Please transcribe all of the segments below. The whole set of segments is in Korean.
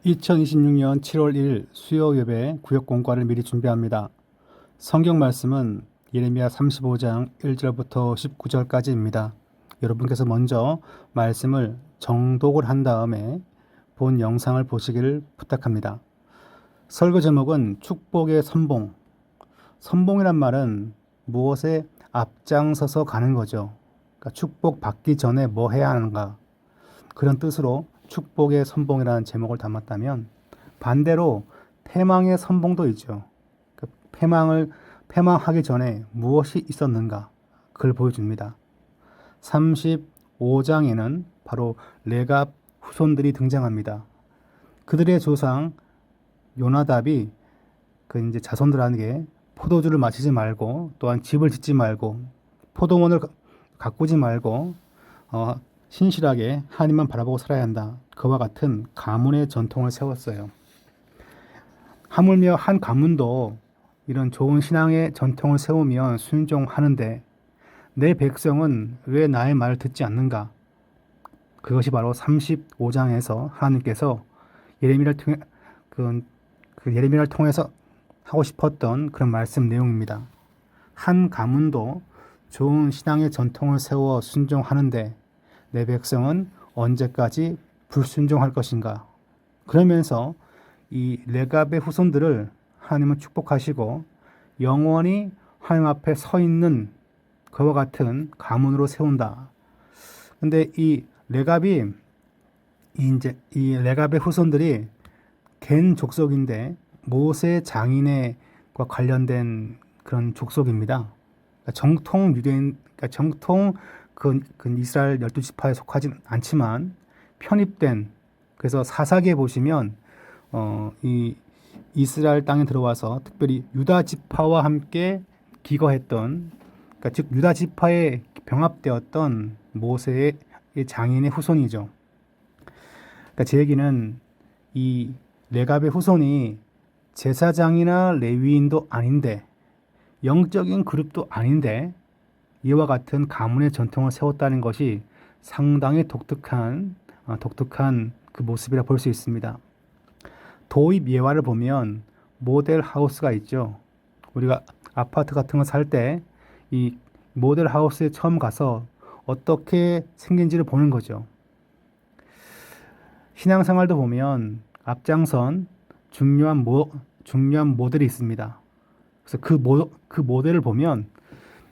2026년 7월 1일 수요 예배 구역 공과를 미리 준비합니다. 성경 말씀은 예레미야 35장 1절부터 19절까지입니다. 여러분께서 먼저 말씀을 정독을 한 다음에 본 영상을 보시기를 부탁합니다. 설교 제목은 축복의 선봉. 선봉이란 말은 무엇에 앞장서서 가는 거죠. 그러니까 축복 받기 전에 뭐 해야 하는가. 그런 뜻으로 축복의 선봉이라는 제목을 담았다면, 반대로 패망의 선봉도 있죠. 그 패망하기 전에 무엇이 있었는가, 그걸 보여줍니다. 35장에는 바로 레갑 후손들이 등장합니다. 그들의 조상 요나답이 그 이제 자손들에게 포도주를 마시지 말고, 또한 집을 짓지 말고, 포도원을 가꾸지 말고, 신실하게 하나님만 바라보고 살아야 한다. 그와 같은 가문의 전통을 세웠어요. 하물며 한 가문도 이런 좋은 신앙의 전통을 세우면 순종하는데, 내 백성은 왜 나의 말을 듣지 않는가? 그것이 바로 35장에서 하나님께서 예레미야를 통해 예레미야를 통해서 하고 싶었던 그런 말씀 내용입니다. 한 가문도 좋은 신앙의 전통을 세워 순종하는데 내 백성은 언제까지 불순종할 것인가? 그러면서 이 레갑의 후손들을 하나님은 축복하시고 영원히 하나님 앞에 서 있는 그와 같은 가문으로 세운다. 근데 이 레갑의 후손들이 겐 족속인데 모세 장인과 관련된 그런 족속입니다. 그러니까 정통 유대인, 그러니까 정통 그 이스라엘 12지파에 속하진 않지만 편입된, 그래서 사사기에 보시면 이 이스라엘 땅에 들어와서 특별히 유다 지파와 함께 기거했던, 그러니까 즉 유다 지파에 병합되었던 모세의 장인의 후손이죠. 그러니까 제 얘기는 이 레갑의 후손이 제사장이나 레위인도 아닌데, 영적인 그룹도 아닌데 이와 같은 가문의 전통을 세웠다는 것이 상당히 독특한 그 모습이라 볼 수 있습니다. 도입 예화를 보면 모델 하우스가 있죠. 우리가 아파트 같은 거 살 때 이 모델 하우스에 처음 가서 어떻게 생긴지를 보는 거죠. 신앙생활도 보면 앞장선 중요한 모델이 있습니다. 그래서 그 모델을 보면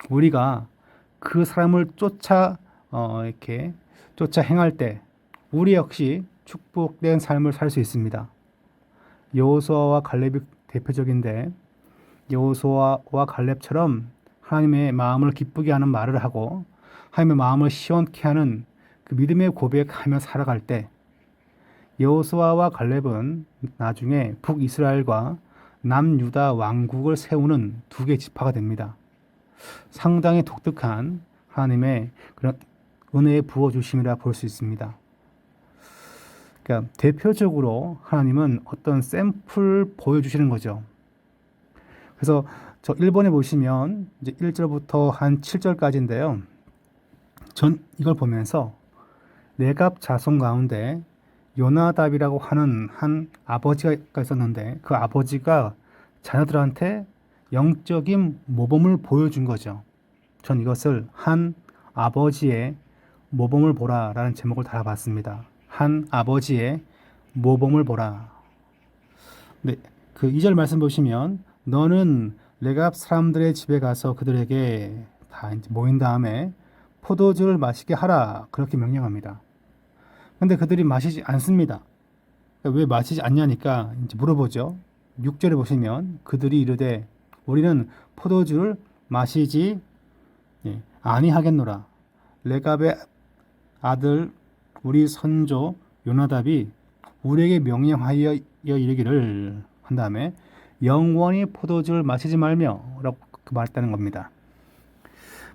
우리가 그 사람을 이렇게 쫓아 행할 때 우리 역시 축복된 삶을 살 수 있습니다. 여호수아와 갈렙이 대표적인데, 여호수아와 갈렙처럼 하나님의 마음을 기쁘게 하는 말을 하고 하나님의 마음을 시원케 하는 그 믿음의 고백하며 살아갈 때, 여호수아와 갈렙은 나중에 북이스라엘과 남유다 왕국을 세우는 두 개의 지파가 됩니다. 상당히 독특한 하나님의 그런 은혜의 부어주심이라 볼 수 있습니다. 그러니까 대표적으로 하나님은 어떤 샘플 보여주시는 거죠. 그래서 저 1번에 보시면 이제 1절부터 한 7절까지인데요. 전 이걸 보면서 레갑 자손 가운데 요나답이라고 하는 한 아버지가 있었는데, 그 아버지가 자녀들한테 영적인 모범을 보여준 거죠. 전 이것을 한 아버지의 모범을 보라라는 제목을 달아봤습니다. 한 아버지의 모범을 보라. 네, 그 2절 말씀 보시면 너는 레갑 사람들의 집에 가서 그들에게 다 이제 모인 다음에 포도주를 마시게 하라, 그렇게 명령합니다. 근데 그들이 마시지 않습니다. 왜 마시지 않냐니까 이제 물어보죠. 6절에 보시면 그들이 이르되 우리는 포도주를 마시지 아니하겠노라. 레갑의 아들 우리 선조 요나답이 우리에게 명령하여 이르기를 한 다음에 영원히 포도주를 마시지 말며 라고 말했다는 겁니다.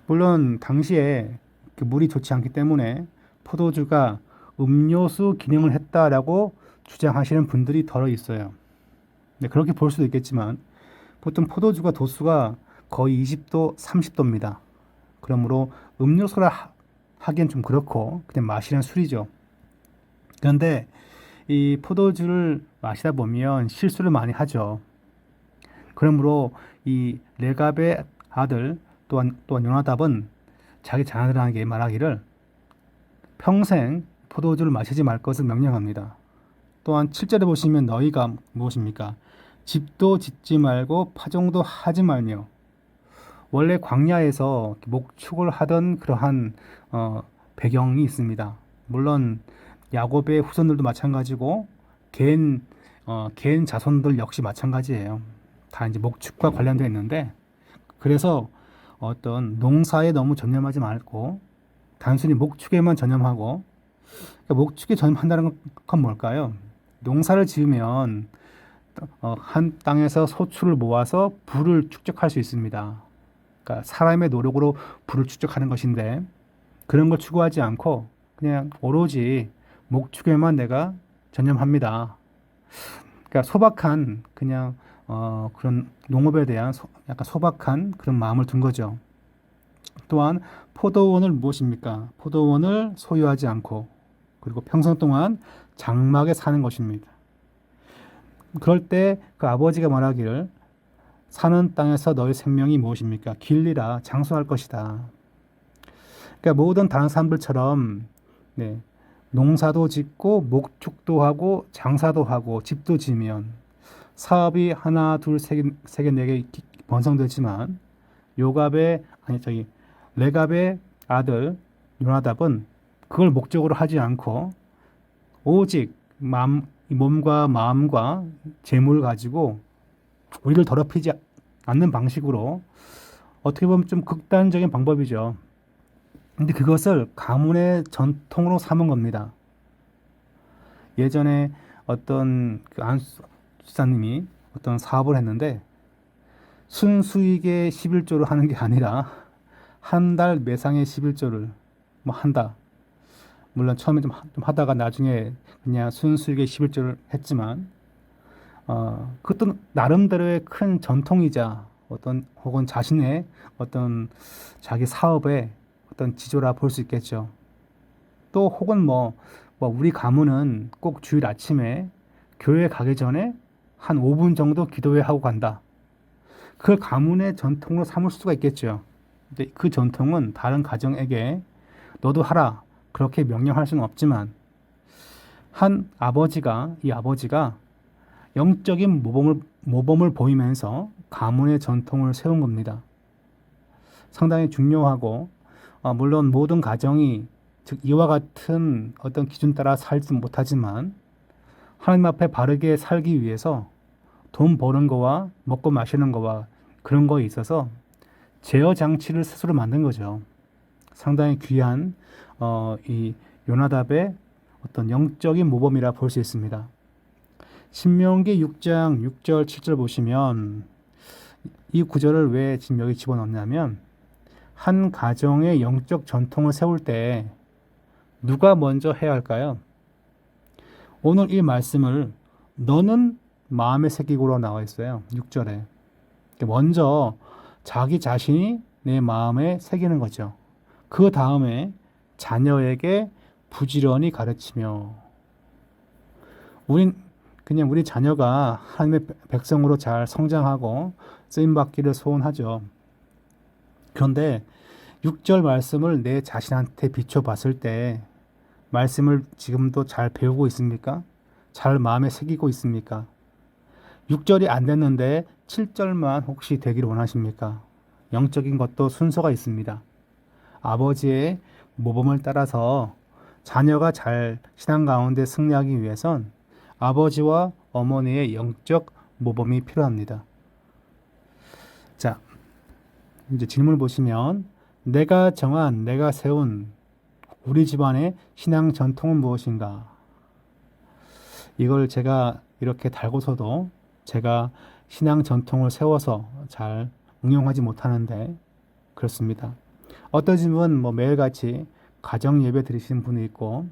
물론 당시에 그 물이 좋지 않기 때문에 포도주가 음료수 기능을 했다라고 주장하시는 분들이 덜어 있어요. 네, 그렇게 볼 수도 있겠지만 보통 포도주가 도수가 거의 20도, 30도입니다. 그러므로 음료수라 하기엔 좀 그렇고 그냥 마시는 술이죠. 그런데 이 포도주를 마시다 보면 실수를 많이 하죠. 그러므로 이 레갑의 아들 또한 요나답은 자기 자녀들에게 말하기를 평생 포도주를 마시지 말 것을 명령합니다. 또한 7절에 보시면 너희가 무엇입니까? 집도 짓지 말고 파종도 하지 말며. 원래 광야에서 목축을 하던 그러한 배경이 있습니다. 물론 야곱의 후손들도 마찬가지고 개인 자손들 역시 마찬가지예요. 다 이제 목축과 관련되어 있는데, 그래서 어떤 농사에 너무 전념하지 말고 단순히 목축에만 전념하고, 그러니까 목축에 전념한다는 건 뭘까요? 농사를 지으면 한 땅에서 소출을 모아서 부를 축적할 수 있습니다. 그러니까 사람의 노력으로 부를 축적하는 것인데, 그런 걸 추구하지 않고 그냥 오로지 목축에만 내가 전념합니다. 그러니까 소박한 그냥 그런 농업에 대한 약간 소박한 그런 마음을 둔 거죠. 또한 포도원을 무엇입니까? 포도원을 소유하지 않고 그리고 평생 동안 장막에 사는 것입니다. 그럴 때 그 아버지가 말하기를 사는 땅에서 너희 생명이 무엇입니까? 길리라 장수할 것이다. 그러니까 모든 다른 사람들처럼 네, 농사도 짓고 목축도 하고 장사도 하고 집도 지으면 사업이 하나 둘 세 개 네 개 번성되지만 레갑의 아들 요나답은 그걸 목적으로 하지 않고 오직 몸과 마음과 재물을 가지고 우리를 더럽히지 않는 방식으로, 어떻게 보면 좀 극단적인 방법이죠. 근데 그것을 가문의 전통으로 삼은 겁니다. 예전에 어떤 그 안수사님이 어떤 사업을 했는데 순수익의 11조를 하는 게 아니라 한 달 매상의 11조를 뭐 한다. 물론 처음에 좀 하다가 나중에 그냥 순수익의 11조를 했지만 그것도 나름대로의 큰 전통이자 혹은 자신의 어떤 자기 사업의 어떤 지조라 볼 수 있겠죠. 또 혹은 우리 가문은 꼭 주일 아침에 교회 가기 전에 한 5분 정도 기도회 하고 간다. 그걸 가문의 전통으로 삼을 수가 있겠죠. 근데 그 전통은 다른 가정에게 너도 하라 그렇게 명령할 수는 없지만 이 아버지가 영적인 모범을 보이면서 가문의 전통을 세운 겁니다. 상당히 중요하고 물론 모든 가정이 즉 이와 같은 어떤 기준 따라 살지 못하지만 하나님 앞에 바르게 살기 위해서 돈 버는 거와 먹고 마시는 거와 그런 거에 있어서 제어 장치를 스스로 만든 거죠. 상당히 귀한 이 요나답의 어떤 영적인 모범이라 볼 수 있습니다. 신명기 6장 6절 7절 보시면 이 구절을 왜 지금 여기 집어넣냐면 한 가정의 영적 전통을 세울 때 누가 먼저 해야 할까요? 오늘 이 말씀을 너는 마음에 새기고로 나와 있어요. 6절에. 먼저 자기 자신이 내 마음에 새기는 거죠. 그 다음에 자녀에게 부지런히 가르치며, 우리 자녀가 하나님의 백성으로 잘 성장하고 쓰임받기를 소원하죠. 그런데 6절 말씀을 내 자신한테 비춰봤을 때 말씀을 지금도 잘 배우고 있습니까? 잘 마음에 새기고 있습니까? 6절이 안 됐는데 7절만 혹시 되기를 원하십니까? 영적인 것도 순서가 있습니다. 아버지의 모범을 따라서 자녀가 잘 신앙 가운데 승리하기 위해선 아버지와 어머니의 영적 모범이 필요합니다. 자, 이제 질문을 보시면 내가 세운 우리 집안의 신앙 전통은 무엇인가? 이걸 제가 이렇게 달고서도 제가 신앙 전통을 세워서 잘 응용하지 못하는데 그렇습니다. 어떤 집은 매일같이 가정 예배 드리시는 분이 있고,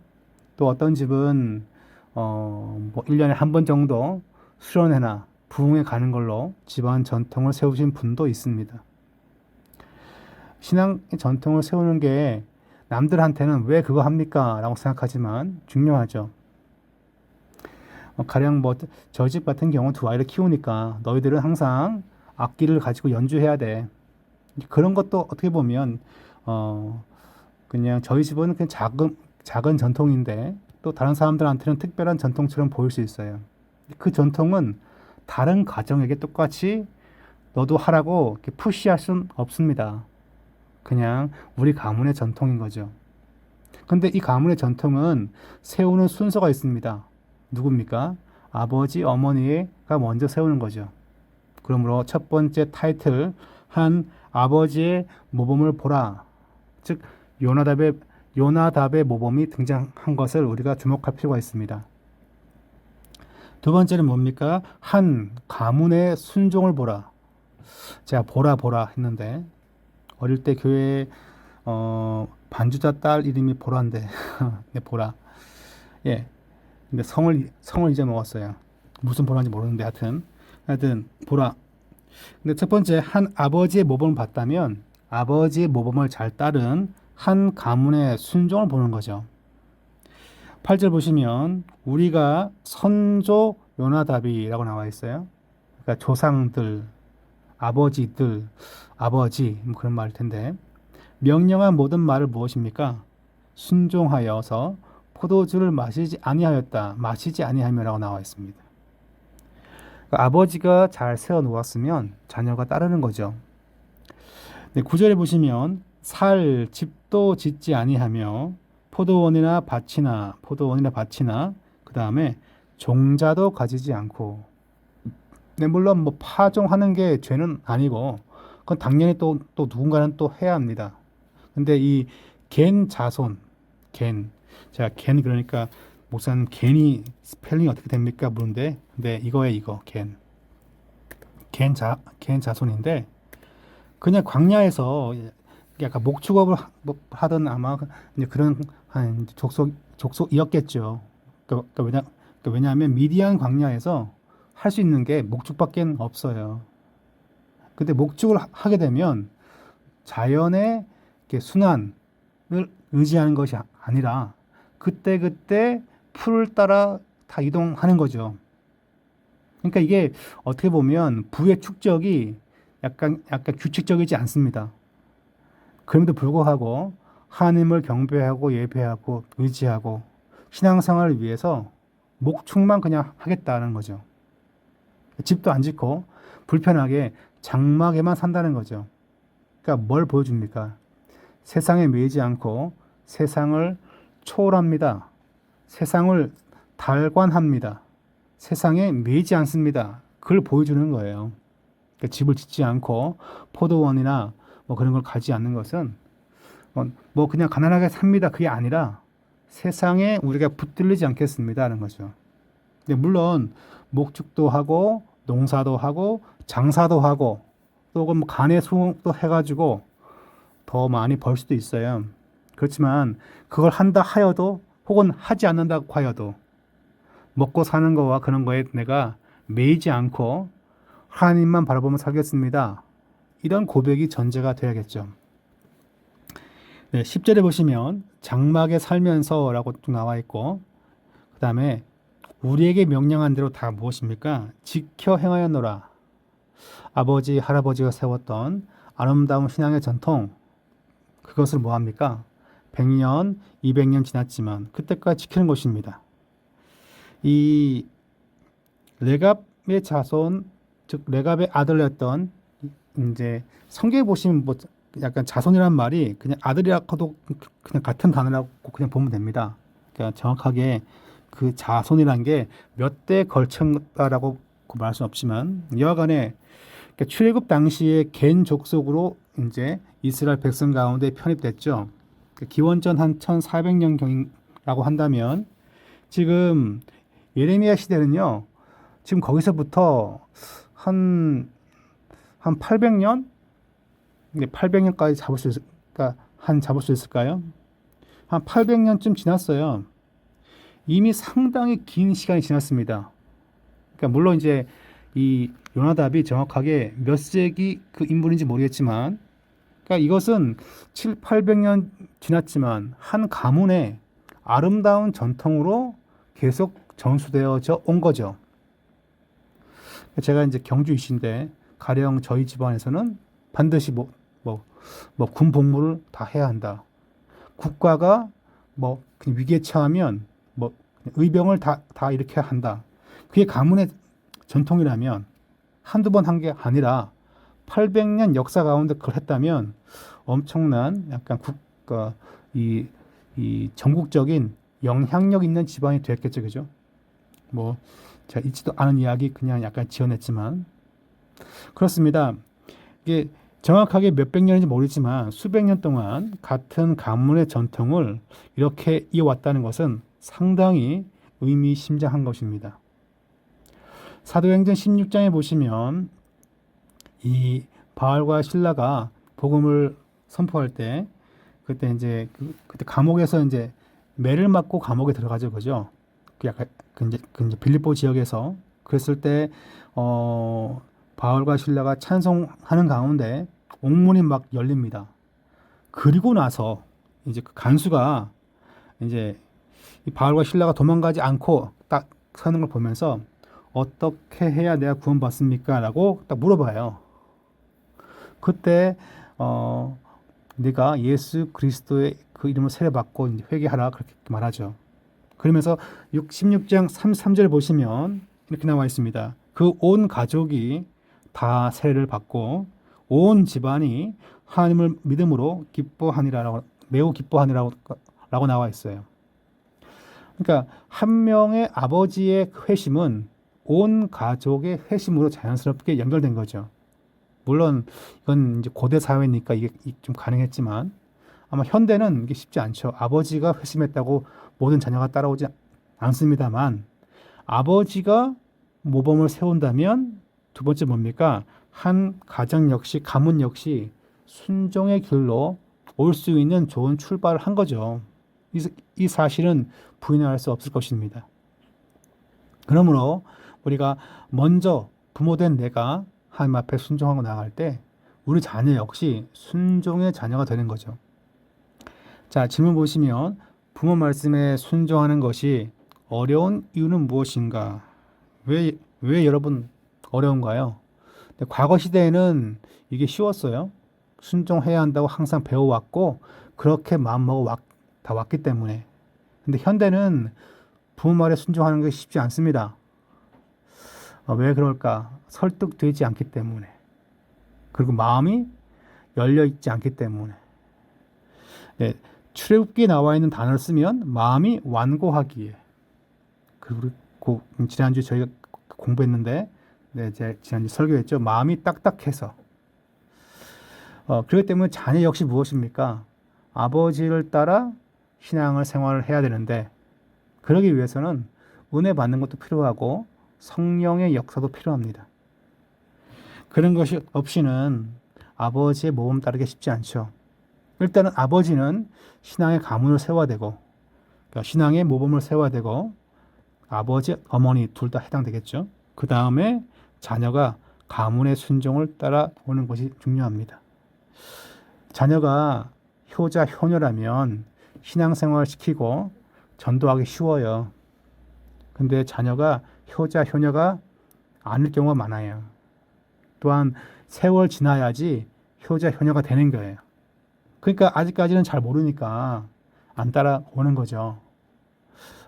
또 어떤 집은 1년에 한 번 정도 수련회나 부흥회 가는 걸로 집안 전통을 세우신 분도 있습니다. 신앙 전통을 세우는 게 남들한테는 왜 그거 합니까? 라고 생각하지만 중요하죠. 가령 뭐 저 집 같은 경우 두 아이를 키우니까 너희들은 항상 악기를 가지고 연주해야 돼. 그런 것도 어떻게 보면 어 그냥 저희 집은 그냥 작은 전통인데 또 다른 사람들한테는 특별한 전통처럼 보일 수 있어요. 그 전통은 다른 가정에게 똑같이 너도 하라고 이렇게 푸시할 수는 없습니다. 그냥 우리 가문의 전통인 거죠. 근데 이 가문의 전통은 세우는 순서가 있습니다. 누굽니까? 아버지, 어머니가 먼저 세우는 거죠. 그러므로 첫 번째 타이틀, 한 아버지의 모범을 보라. 즉, 요나답의 모범이 등장한 것을 우리가 주목할 필요가 있습니다. 두 번째는 뭡니까? 한 가문의 순종을 보라. 제가 보라 했는데, 어릴 때 교회에, 반주자 딸 이름이 보라인데, 네, 보라. 예. 근데 성을 잊어먹었어요. 무슨 보라인지 모르는데, 하여튼, 보라. 근데 첫 번째, 한 아버지의 모범을 봤다면, 아버지의 모범을 잘 따른 한 가문의 순종을 보는 거죠. 8절 보시면 우리가 선조 요나답이라고 나와 있어요. 그러니까 조상들, 아버지들, 아버지 뭐 그런 말일 텐데 명령한 모든 말을 무엇입니까? 순종하여서 포도주를 마시지 아니하며라고 나와 있습니다. 그러니까 아버지가 잘 세워 놓았으면 자녀가 따르는 거죠. 네, 9절에 보시면 살 집도 짓지 아니하며 포도원이나 밭이나 그 다음에 종자도 가지지 않고 네, 물론 뭐 파종하는 게 죄는 아니고 그건 당연히 또 누군가는 또 해야 합니다. 근데 이 겐 자손 제가 겐 그러니까 목사님 겐이 스펠링이 어떻게 됩니까? 물은데 근데 이거 겐 자손인데 그냥 광야에서 약간 목축업을 하던 아마 이제 그런 한 족속이었겠죠. 왜냐하면 미디안 광야에서 할 수 있는 게 목축밖에 없어요. 근데 목축을 하게 되면 자연의 이렇게 순환을 의지하는 것이 아니라 그때 풀을 따라 다 이동하는 거죠. 그러니까 이게 어떻게 보면 부의 축적이 약간 규칙적이지 않습니다. 그럼에도 불구하고 하나님을 경배하고 예배하고 의지하고 신앙생활을 위해서 목축만 그냥 하겠다는 거죠. 집도 안 짓고 불편하게 장막에만 산다는 거죠. 그러니까 뭘 보여줍니까? 세상에 매이지 않고 세상을 초월합니다. 세상을 달관합니다. 세상에 매이지 않습니다. 그걸 보여주는 거예요. 그러니까 집을 짓지 않고 포도원이나 뭐 그런 걸 가지 않는 것은 뭐 그냥 가난하게 삽니다. 그게 아니라 세상에 우리가 붙들리지 않겠습니다라는 거죠. 근데 물론 목축도 하고 농사도 하고 장사도 하고 또 뭐 간의 수목도 해가지고 더 많이 벌 수도 있어요. 그렇지만 그걸 한다 하여도 혹은 하지 않는다고 하여도 먹고 사는 거와 그런 거에 내가 매이지 않고 하나님만 바라보며 살겠습니다. 이런 고백이 전제가 되어야겠죠. 네, 10절에 보시면 장막에 살면서라고 또 나와 있고 그 다음에 우리에게 명령한 대로 다 무엇입니까? 지켜 행하였노라. 아버지, 할아버지가 세웠던 아름다운 신앙의 전통 그것을 뭐합니까? 100년, 200년 지났지만 그때까지 지키는 것입니다. 이 레갑의 자손, 즉 레갑의 아들이었던 이제 성경에 보시면 뭐 약간 자손이란 말이 그냥 아들이라고도 그냥 같은 단어라고 그냥 보면 됩니다. 그러니까 정확하게 그 자손이란 게 몇 대 걸쳤다라고 말할 수는 없지만 여하간에 그러니까 출애굽 당시에 겐 족속으로 이제 이스라엘 백성 가운데 편입됐죠. 기원전 한 1400년 경이라고 한다면 지금 예레미야 시대는요. 지금 거기서부터 한 800년? 800년까지 잡을 수 있을까요? 한 800년쯤 지났어요. 이미 상당히 긴 시간이 지났습니다. 그러니까 물론 이제 이 요나답이 정확하게 몇 세기 그 인물인지 모르겠지만 그러니까 이것은 7, 800년 지났지만 한 가문의 아름다운 전통으로 계속 전수되어져 온 거죠. 제가 이제 경주이신데 가령 저희 집안에서는 반드시 군 복무를 다 해야 한다. 국가가 그냥 위기에 처하면 의병을 다 일으켜야 한다. 그게 가문의 전통이라면 한두 번 한 게 아니라 800년 역사 가운데 그걸 했다면 엄청난 약간 이 전국적인 영향력 있는 집안이 됐겠죠, 그죠? 제가 있지도 않은 이야기 그냥 약간 지어냈지만 그렇습니다. 이게 정확하게 몇백 년인지 모르지만 수백 년 동안 같은 가문의 전통을 이렇게 이어왔다는 것은 상당히 의미심장한 것입니다. 사도행전 16장에 보시면 이 바울과 실라가 복음을 선포할 때 그때 이제 그때 감옥에서 이제 매를 맞고 감옥에 들어가죠, 그죠? 약간 이제 빌립보 지역에서 그랬을 때 바울과 실라가 찬송하는 가운데 옥문이 막 열립니다. 그리고 나서 이제 그 간수가 이제 이 바울과 실라가 도망가지 않고 딱 서는 걸 보면서 어떻게 해야 내가 구원받습니까? 라고 딱 물어봐요. 그때 네가 예수 그리스도의 그 이름을 세례받고 이제 회개하라 그렇게 말하죠. 그러면서 16장 33절 보시면 이렇게 나와 있습니다. 그 온 가족이 다 세례를 받고 온 집안이 하나님을 믿음으로 기뻐하니라라고 매우 기뻐하니라고 나와 있어요. 그러니까 한 명의 아버지의 회심은 온 가족의 회심으로 자연스럽게 연결된 거죠. 물론 이건 이제 고대 사회니까 이게 좀 가능했지만 아마 현대는 이게 쉽지 않죠. 아버지가 회심했다고 모든 자녀가 따라오지 않습니다만 아버지가 모범을 세운다면 두 번째 뭡니까? 한 가정 역시 가문 역시 순종의 길로 올 수 있는 좋은 출발을 한 거죠. 이 사실은 부인할 수 없을 것입니다. 그러므로 우리가 먼저 부모된 내가 하나님 앞에 순종하고 나갈 때 우리 자녀 역시 순종의 자녀가 되는 거죠. 자, 질문 보시면 부모 말씀에 순종하는 것이 어려운 이유는 무엇인가? 왜 여러분 어려운가요? 과거 시대에는 이게 쉬웠어요. 순종해야 한다고 항상 배워왔고 그렇게 마음먹어 다 왔기 때문에. 근데 현대는 부모 말에 순종하는 게 쉽지 않습니다. 왜 그럴까? 설득되지 않기 때문에. 그리고 마음이 열려있지 않기 때문에. 네, 출애굽기에 나와 있는 단어를 쓰면 마음이 완고하기에. 그리고 지난주에 저희가 공부했는데 네, 제가 지난주 설교했죠. 마음이 딱딱해서. 그렇기 때문에 자녀 역시 무엇입니까? 아버지를 따라 신앙을 생활을 해야 되는데 그러기 위해서는 은혜 받는 것도 필요하고 성령의 역사도 필요합니다. 그런 것이 없이는 아버지의 모범 따르기 쉽지 않죠. 일단은 아버지는 신앙의 가문을 세워야 되고 그러니까 신앙의 모범을 세워야 되고 아버지, 어머니 둘 다 해당되겠죠. 그 다음에 자녀가 가문의 순종을 따라오는 것이 중요합니다. 자녀가 효자, 효녀라면 신앙생활을 시키고 전도하기 쉬워요. 근데 자녀가 효자, 효녀가 아닐 경우가 많아요. 또한 세월 지나야지 효자, 효녀가 되는 거예요. 그러니까 아직까지는 잘 모르니까 안 따라오는 거죠.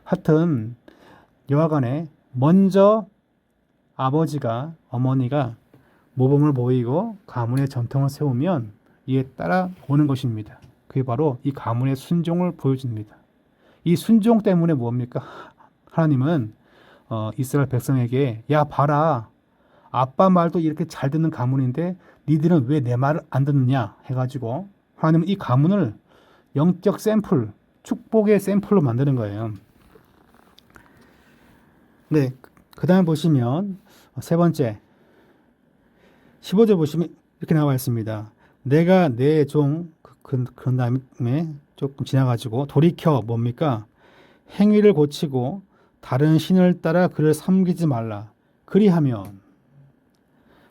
하여튼 여하간에 먼저 아버지가, 어머니가 모범을 보이고 가문의 전통을 세우면 이에 따라오는 것입니다. 그게 바로 이 가문의 순종을 보여줍니다. 이 순종 때문에 뭡니까? 하나님은 이스라엘 백성에게 야 봐라 아빠 말도 이렇게 잘 듣는 가문인데 니들은 왜 내 말을 안 듣느냐 해가지고 하나님은 이 가문을 영적 샘플, 축복의 샘플로 만드는 거예요. 네, 그 다음 보시면 세 번째 15절 보시면 이렇게 나와 있습니다. 내가 내 종 그런 다음에 조금 지나가지고 돌이켜 뭡니까? 행위를 고치고 다른 신을 따라 그를 섬기지 말라. 그리하면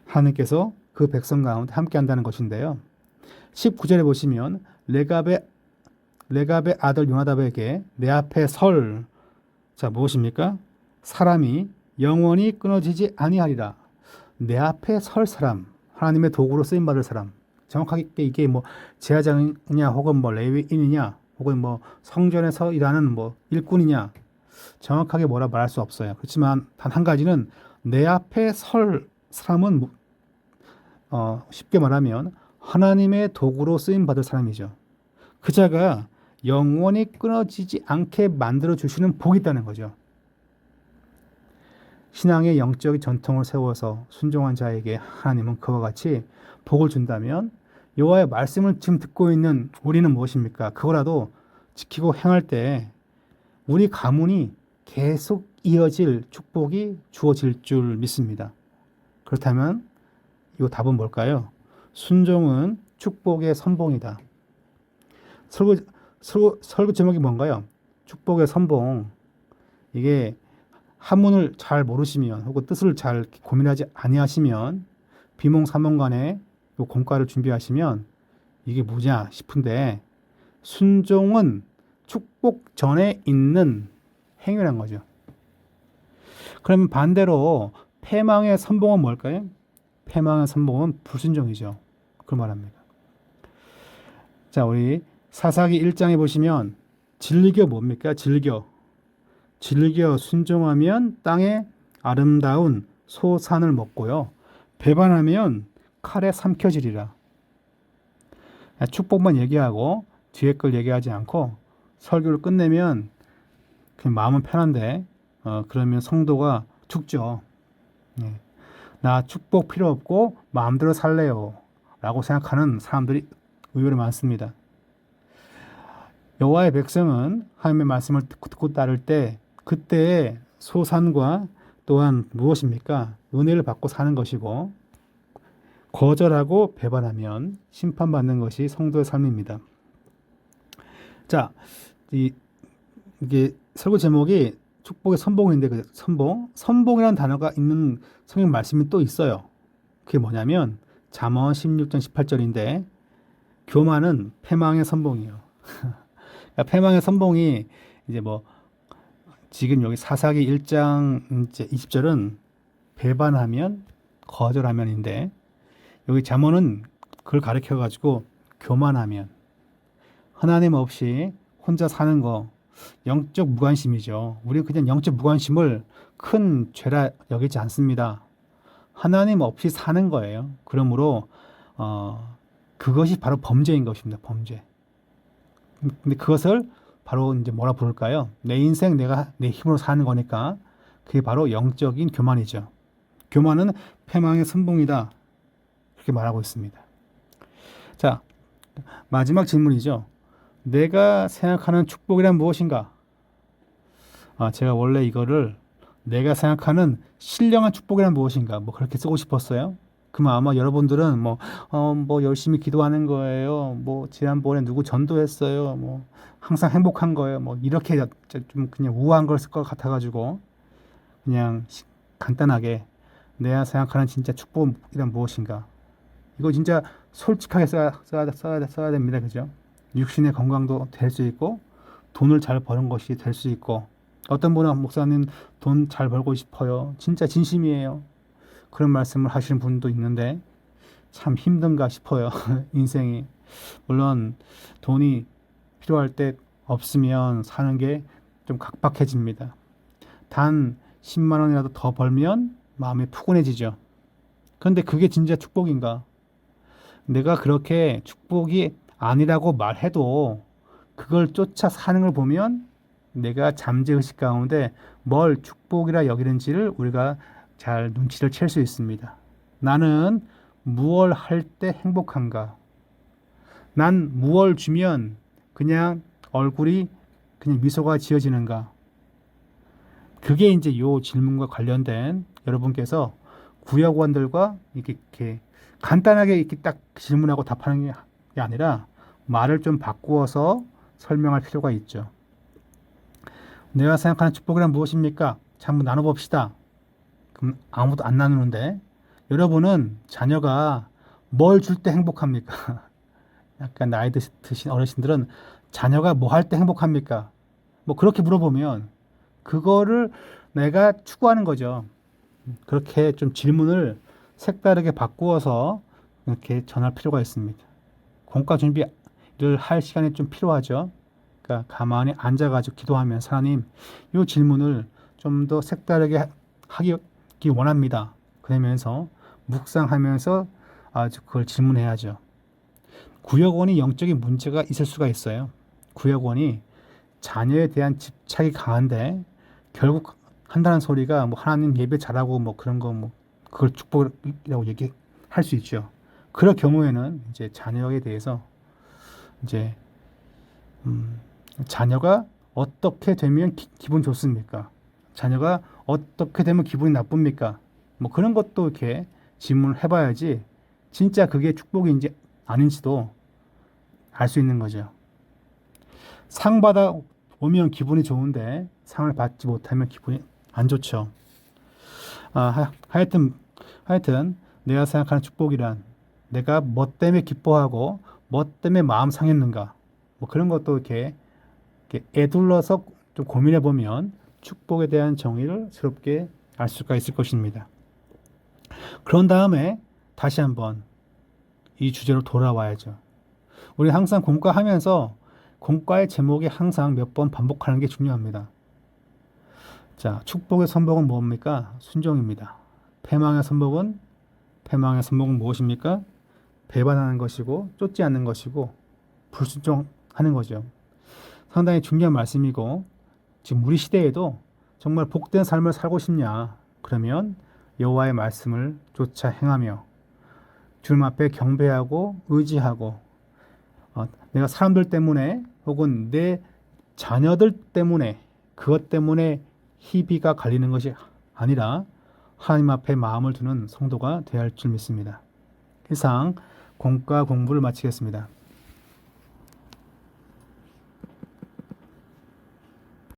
하나님께서 그 백성 가운데 함께 한다는 것인데요. 19절에 보시면 레갑의 아들 요나답에게 내 앞에 설. 자, 무엇입니까? 사람이 영원히 끊어지지 아니하리라. 내 앞에 설 사람, 하나님의 도구로 쓰임 받을 사람. 정확하게 이게 뭐 제사장이냐 혹은 뭐 레위인이냐 혹은 뭐 성전에서 일하는 뭐 일꾼이냐 정확하게 뭐라 말할 수 없어요. 그렇지만 단 한 가지는 내 앞에 설 사람은 쉽게 말하면 하나님의 도구로 쓰임 받을 사람이죠. 그 자가 영원히 끊어지지 않게 만들어 주시는 복이 있다는 거죠. 신앙의 영적 전통을 세워서 순종한 자에게 하나님은 그와 같이 복을 준다면 여호와의 말씀을 지금 듣고 있는 우리는 무엇입니까? 그거라도 지키고 행할 때 우리 가문이 계속 이어질 축복이 주어질 줄 믿습니다. 그렇다면 이 답은 뭘까요? 순종은 축복의 선봉이다. 설교 제목이 뭔가요? 축복의 선봉. 이게 한문을 잘 모르시면 혹은 뜻을 잘 고민하지 아니하시면 비몽사몽간에 이 공과를 준비하시면 이게 뭐냐 싶은데 순종은 축복 전에 있는 행위란 거죠. 그러면 반대로 패망의 선봉은 뭘까요? 패망의 선봉은 불순종이죠. 그걸 말합니다. 자, 우리 사사기 1장에 보시면 즐겨 뭡니까? 즐겨 순종하면 땅에 아름다운 소산을 먹고요. 배반하면 칼에 삼켜지리라. 축복만 얘기하고 뒤에 걸 얘기하지 않고 설교를 끝내면 그냥 마음은 편한데 그러면 성도가 죽죠. 나 축복 필요 없고 마음대로 살래요 라고 생각하는 사람들이 의외로 많습니다. 여호와의 백성은 하나님의 말씀을 듣고 따를 때 그때의 소산과 또한 무엇입니까? 은혜를 받고 사는 것이고 거절하고 배반하면 심판받는 것이 성도의 삶입니다. 자, 이게 설교 제목이 축복의 선봉인데 그 선봉이라는 단어가 있는 성경 말씀이 또 있어요. 그게 뭐냐면 잠언 16장 18절인데 교만은 패망의 선봉이에요. 그러니까 패망의 선봉이 이제 뭐 지금 여기 사사기 1장 이제 20절은 배반하면 거절하면인데 여기 잠언은 그걸 가르쳐 가지고 교만하면 하나님 없이 혼자 사는 거 영적 무관심이죠. 우리는 그냥 영적 무관심을 큰 죄라 여기지 않습니다. 하나님 없이 사는 거예요. 그러므로 그것이 바로 범죄인 것입니다. 범죄. 근데 그것을 바로 이제 뭐라 부를까요? 내 인생 내가 내 힘으로 사는 거니까 그게 바로 영적인 교만이죠. 교만은 패망의 선봉이다. 그렇게 말하고 있습니다. 자, 마지막 질문이죠. 내가 생각하는 축복이란 무엇인가? 제가 원래 이거를 내가 생각하는 신령한 축복이란 무엇인가? 뭐 그렇게 쓰고 싶었어요. 그러면 아마 여러분들은 뭐 열심히 기도하는 거예요. 뭐 지난번에 누구 전도했어요. 뭐 항상 행복한 거예요. 뭐 이렇게 좀 그냥 우아한 걸 쓸 것 같아가지고 그냥 간단하게 내가 생각하는 진짜 축복이란 무엇인가? 이거 진짜 솔직하게 써야 됩니다. 그죠? 육신의 건강도 될 수 있고 돈을 잘 버는 것이 될 수 있고 어떤 분은 목사님 돈 잘 벌고 싶어요. 진짜 진심이에요. 그런 말씀을 하시는 분도 있는데 참 힘든가 싶어요. 인생이. 물론 돈이 필요할 때 없으면 사는 게 좀 각박해집니다. 단 10만 원이라도 더 벌면 마음이 푸근해지죠. 그런데 그게 진짜 축복인가? 내가 그렇게 축복이 아니라고 말해도 그걸 쫓아 사는 걸 보면 내가 잠재의식 가운데 뭘 축복이라 여기는지를 우리가 잘 눈치를 챌 수 있습니다. 나는 무얼 할 때 행복한가? 난 무얼 주면 그냥 얼굴이 그냥 미소가 지어지는가? 그게 이제 요 질문과 관련된 여러분께서 구역원들과 이렇게 간단하게 이렇게 딱 질문하고 답하는 게 아니라 말을 좀 바꾸어서 설명할 필요가 있죠. 내가 생각하는 축복이란 무엇입니까? 자, 한번 나눠봅시다. 그럼 아무도 안 나누는데 여러분은 자녀가 뭘 줄 때 행복합니까? 약간 나이 드신 어르신들은 자녀가 뭐 할 때 행복합니까? 뭐 그렇게 물어보면 그거를 내가 추구하는 거죠. 그렇게 좀 질문을 색다르게 바꾸어서 이렇게 전할 필요가 있습니다. 공과 준비를 할 시간이 좀 필요하죠. 그러니까 가만히 앉아가지고 기도하면서 하나님, 이 질문을 좀 더 색다르게 하기 원합니다. 그러면서 묵상하면서 아주 그걸 질문해야죠. 구역원이 영적인 문제가 있을 수가 있어요. 구역원이 자녀에 대한 집착이 강한데 결국 한다는 소리가 뭐 하나님 예배 잘하고 뭐 그런 거 뭐 그걸 축복이라고 얘기할 수 있죠. 그럴 경우에는 이제 자녀에 대해서 이제 자녀가 어떻게 되면 기분 좋습니까? 자녀가 어떻게 되면 기분이 나쁩니까? 뭐 그런 것도 이렇게 질문을 해봐야지 진짜 그게 축복인지 아닌지도 알 수 있는 거죠. 상 받아 오면 기분이 좋은데 상을 받지 못하면 기분이 안 좋죠. 하여튼 내가 생각하는 축복이란 내가 뭐 때문에 기뻐하고 뭐 때문에 마음 상했는가 뭐 그런 것도 이렇게 애둘러서 좀 고민해 보면 축복에 대한 정의를 새롭게 알 수가 있을 것입니다. 그런 다음에 다시 한번 이 주제로 돌아와야죠. 우리 항상 공과하면서 공과의 제목이 항상 몇 번 반복하는 게 중요합니다. 자, 축복의 선복은 뭡니까? 순종입니다. 패망의 선복은 무엇입니까? 배반하는 것이고 쫓지 않는 것이고 불순종하는 거죠. 상당히 중요한 말씀이고 지금 우리 시대에도 정말 복된 삶을 살고 싶냐? 그러면 여호와의 말씀을 쫓아 행하며 주님 앞에 경배하고 의지하고 내가 사람들 때문에 혹은 내 자녀들 때문에 그것 때문에 희비가 갈리는 것이 아니라 하나님 앞에 마음을 두는 성도가 되어야 할 줄 믿습니다. 이상 공과 공부를 마치겠습니다.